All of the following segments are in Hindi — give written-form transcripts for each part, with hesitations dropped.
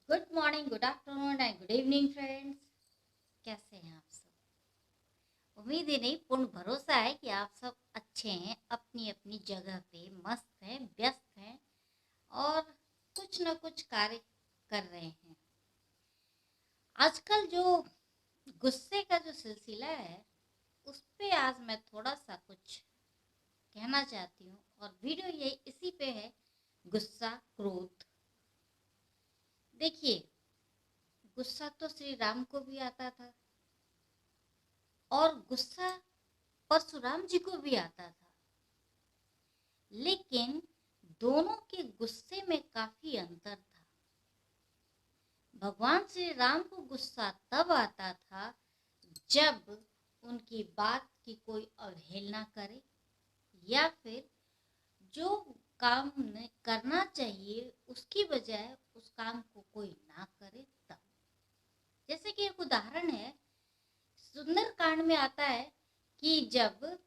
Good morning, good afternoon and good evening friends. कैसे हैं आप सब? उम्मीद ही नहीं, पूर्ण भरोसा है कि आप सब अच्छे हैं, अपनी अपनी जगह पे मस्त हैं, व्यस्त हैं और कुछ न कुछ कार्य कर रहे हैं। आजकल जो गुस्से का जो सिलसिला है उस पे आज मैं थोड़ा सा कुछ कहना चाहती हूँ और वीडियो ये इसी पे है, गुस्सा, क्रोध। देखिए, गुस्सा तो श्री राम को भी आता था और गुस्सा परशुराम जी को भी आता था, लेकिन दोनों के गुस्से में काफी अंतर था। भगवान श्री राम को गुस्सा तब आता था जब उनकी बात की कोई अवहेलना करे या फिर जो काम करना चाहिए उसकी बजाय उस काम को कोई ना करे तब। जैसे कि एक उदाहरण है, सुंदर कांड में आता है कि जब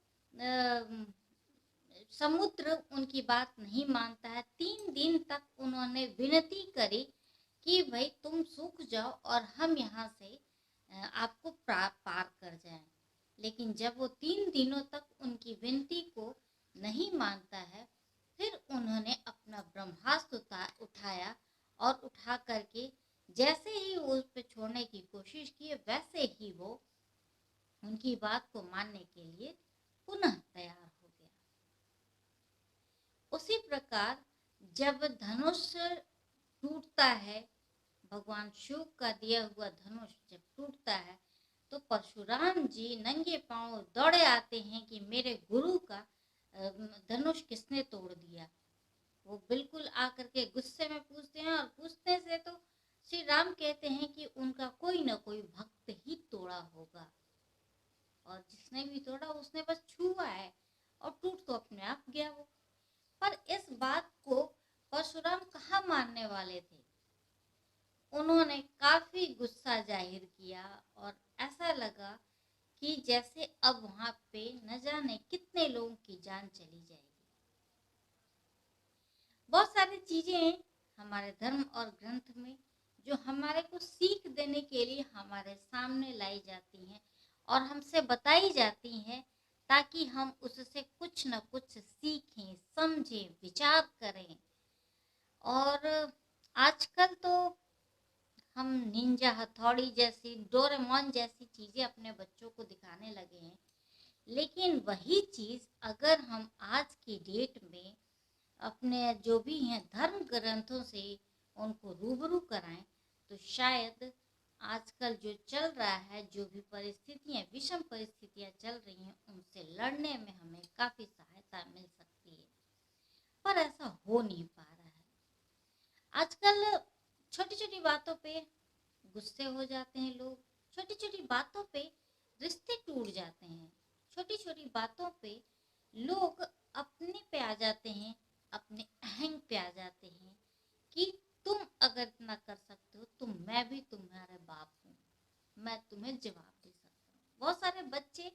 समुद्र उनकी बात नहीं मानता है, 3 दिन तक उन्होंने विनती करी कि भाई तुम सूख जाओ और हम यहाँ से आपको पार कर जाएं। लेकिन जब वो 3 दिनों तक उनकी विनती को नहीं मानता है, फिर उन्होंने अपना ब्रह्मास्त्र उठाया और उठा करके जैसे ही वो उस पर छोड़ने की कोशिश की, वैसे ही वो उनकी बात को मानने के लिए पुनः तैयार हो गया। उसी प्रकार जब धनुष टूटता है, भगवान शिव का दिया हुआ धनुष जब टूटता है, तो परशुराम जी नंगे पांव दौड़े आते हैं कि मेरे गुरु का धनुष किसने तोड़ दिया। वो बिल्कुल आकर के गुस्से में पूछते हैं और पूछने से तो श्री राम कहते हैं कि उनका कोई न कोई भक्त ही तोड़ा होगा, और जिसने भी तोड़ा उसने बस छुआ है और टूट तो अपने आप गया वो। पर इस बात को परशुराम कहाँ मानने वाले थे। उन्होंने काफी गुस्सा जाहिर किया और ऐसा लगा कि जैसे अब वहां पे न जाने कितने लोगों की जान चली जाएगी। बहुत सारी चीजें हैं हमारे धर्म और ग्रंथ में जो हमारे को सीख देने के लिए हमारे सामने लाई जाती हैं और हमसे बताई जाती हैं, ताकि हम उससे कुछ न कुछ सीखें, समझें, विचार करें। और आजकल तो हम निंजा हथौड़ी जैसी, डोरेमोन जैसी चीजें अपने बच्चों को दिखाने लगे हैं, लेकिन वही चीज अगर हम आज की डेट में अपने जो भी हैं धर्म ग्रंथों से उनको रूबरू कराएं, तो शायद आजकल जो चल रहा है, जो भी परिस्थितियां, विषम परिस्थितियां चल रही हैं, उनसे लड़ने में हमें काफी सहायता मिल सकती है। पर ऐसा हो नहीं पा रहा है। आजकल छोटी छोटी बातों पे गुस्से हो जाते हैं लोग, छोटी छोटी बातों पे रिश्ते टूट जाते हैं, छोटी छोटी बातों पे लोग अपने पे आ जाते हैं, अपने अहंग पे आ जाते हैं कि तुम अगर इतना कर सकते हो तो मैं भी तुम्हारे बाप हूँ, मैं तुम्हें जवाब दे सकता हूँ। बहुत सारे बच्चे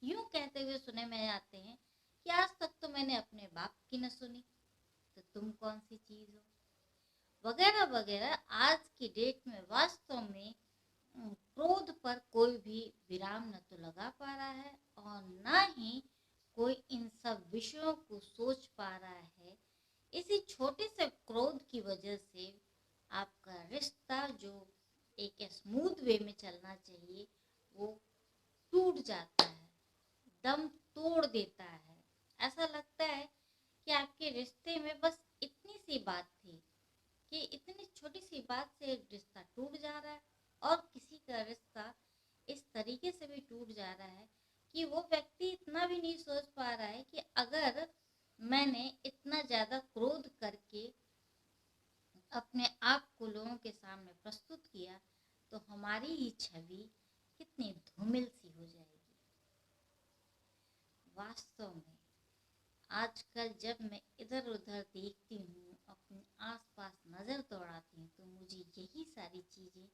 यूं कहते हुए सुने में आते हैं कि आज तक तो मैंने अपने बाप की न सुनी, तो तुम कौन सी चीज हो, वगैरह वगैरह। आज की डेट में वास्तव में क्रोध पर कोई भी विराम न तो लगा पा रहा है और न ही कोई इन सब विषयों को सोच पा रहा है। इसी छोटे से क्रोध की वजह से आपका रिश्ता जो एक स्मूथ वे में चलना चाहिए वो टूट जाता है, दम तोड़ देता है। ऐसा लगता है कि आपके रिश्ते में बस इतनी सी बात थी कि इतनी छोटी सी बात से एक रिश्ता टूट जा रहा है, और किसी का रिश्ता इस तरीके से भी टूट जा रहा है कि वो व्यक्ति इतना भी नहीं सोच पा रहा है कि अगर मैंने इतना ज्यादा क्रोध करके अपने आप को लोगों के सामने प्रस्तुत किया तो हमारी ही छवि कितनी धूमिल सी हो जाएगी। वास्तव में आजकल जब मैं इधर उधर देखती हूँ, अपने आसपास नज़र दौड़ाती हूँ, तो मुझे यही सारी चीज़ें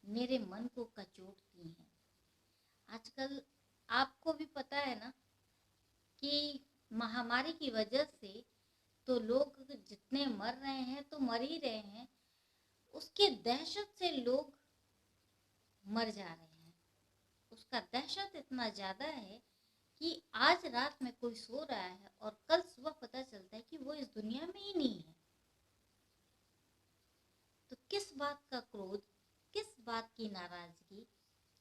मेरे मन को कचोटती हैं। आजकल आपको भी पता है ना कि महामारी की वजह से तो लोग जितने मर रहे हैं तो मर ही रहे हैं, उस उसके दहशत से लोग मर जा रहे हैं। उसका दहशत इतना ज्यादा है कि आज रात में कोई सो रहा है और कल सुबह पता चलता है कि वो इस दुनिया में ही नहीं है। तो किस बात का क्रोध, किस बात की नाराजगी,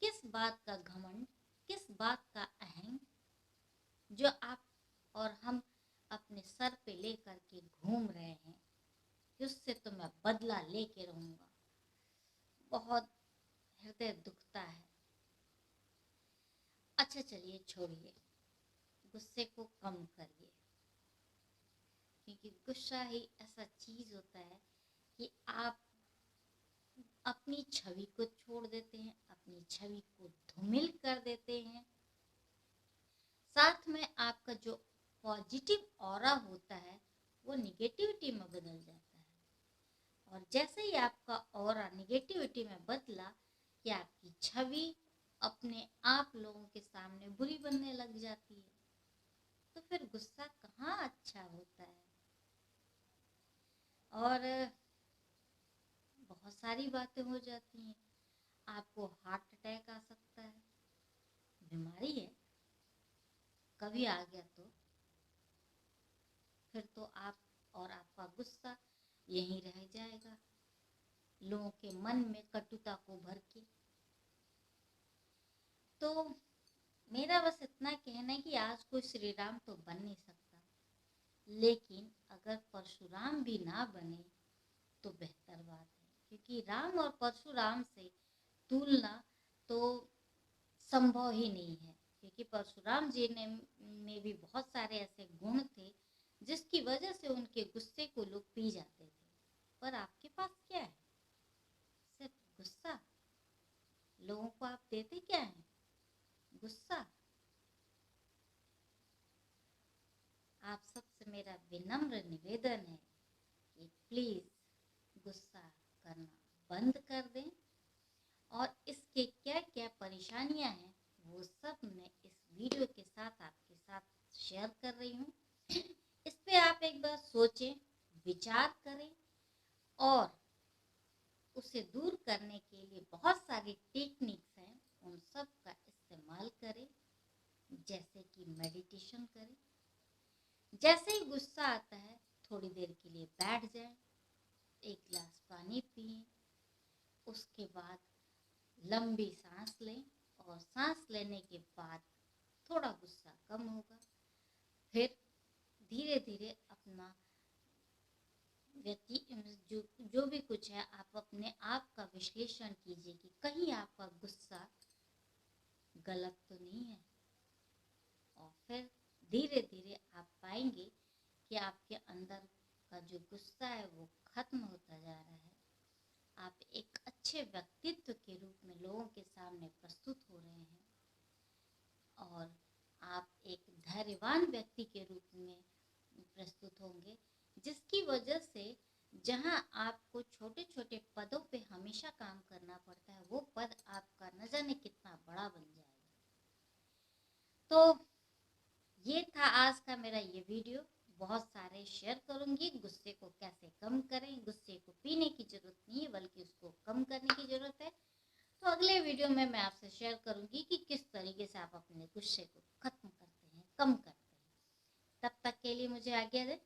किस बात का घमंड, किस बात का अहंग जो आप और हम अपने सर पे लेकर के घूम रहे हैं कि उससे तो मैं बदला लेके रहूंगा। बहुत हृदय दुखता है। अच्छा चलिए छोड़िए, गुस्से को कम करिए, क्योंकि गुस्सा ही ऐसा चीज होता है कि आप अपनी छवि को छोड़ देते हैं, अपनी छवि को धूमिल कर देते हैं। साथ में आपका जो पॉजिटिव ऑरा होता है वो निगेटिविटी में बदल जाता है। और जैसे ही आपका ऑरा निगेटिविटी में बदला कि आपकी छवि अपने आप लोगों के सामने बुरी बनने लग जाती है। तो फिर गुस्सा कहाँ अच्छा होता है। और बहुत सारी बातें हो जाती हैं। आपको हार्ट अटैक आ सकता है, बीमारी है, कभी आ गया तो फिर तो आप और आपका गुस्सा यहीं रह जाएगा, लोगों के मन में कटुता को भर के। तो मेरा बस इतना कहना है कि आज कोई श्री राम तो बन नहीं सकता, लेकिन अगर परशुराम भी ना बने तो बेहतर बात है, क्योंकि राम और परशुराम से तुलना तो संभव ही नहीं है। क्योंकि परशुराम जी ने में भी बहुत सारे ऐसे गुण थे जिसकी वजह से उनके गुस्से को लोग पी जाते थे। पर आपके पास क्या है? सिर्फ गुस्सा। लोगों को आप देते क्या है? गुस्सा। आप सबसे मेरा विनम्र निवेदन है कि प्लीज गुस्सा करना बंद कर दें, और इसके क्या क्या परेशानियां हैं वो सब मैं इस वीडियो के साथ आपके साथ शेयर कर रही हूँ। इस पे आप एक बार सोचें, विचार करें, और उसे दूर करने के लिए बहुत सारी टेक्निक्स हैं, उन सब का इस्तेमाल करें। जैसे कि मेडिटेशन करें, जैसे ही गुस्सा आता है थोड़ी देर के लिए बैठ जाएं, एक गिलास पानी पिए, उसके बाद लंबी सांस लें, और सांस लेने के बाद थोड़ा गुस्सा कम होगा। फिर धीरे धीरे अपना जो भी कुछ है आप अपने आप का विश्लेषण कीजिए कि कहीं आपका गुस्सा गलत तो नहीं है। और फिर धीरे धीरे आप पाएंगे कि आपके अंदर का जो गुस्सा है वो खत्म होता जा रहा है। आप एक अच्छे व्यक्तित्व के रूप में लोगों के सामने प्रस्तुत हो रहे हैं, और आप एक धैर्यवान व्यक्ति के रूप में प्रस्तुत होंगे, जिसकी वजह से जहां आपको छोटे छोटे पदों पे हमेशा काम करना पड़ता है, वो पद आपका न जाने कितना बड़ा बन जाएगा। तो ये था आज का मेरा ये वीडियो। बहुत सारे शेयर करूंगी, गुस्से को कैसे कम करें। गुस्से को पीने की जरूरत नहीं है, बल्कि उसको कम करने की जरूरत है। तो अगले वीडियो में मैं आपसे शेयर करूंगी कि किस तरीके से आप अपने गुस्से को खत्म करते हैं, कम करते हैं। तब तक के लिए मुझे आज्ञा दें।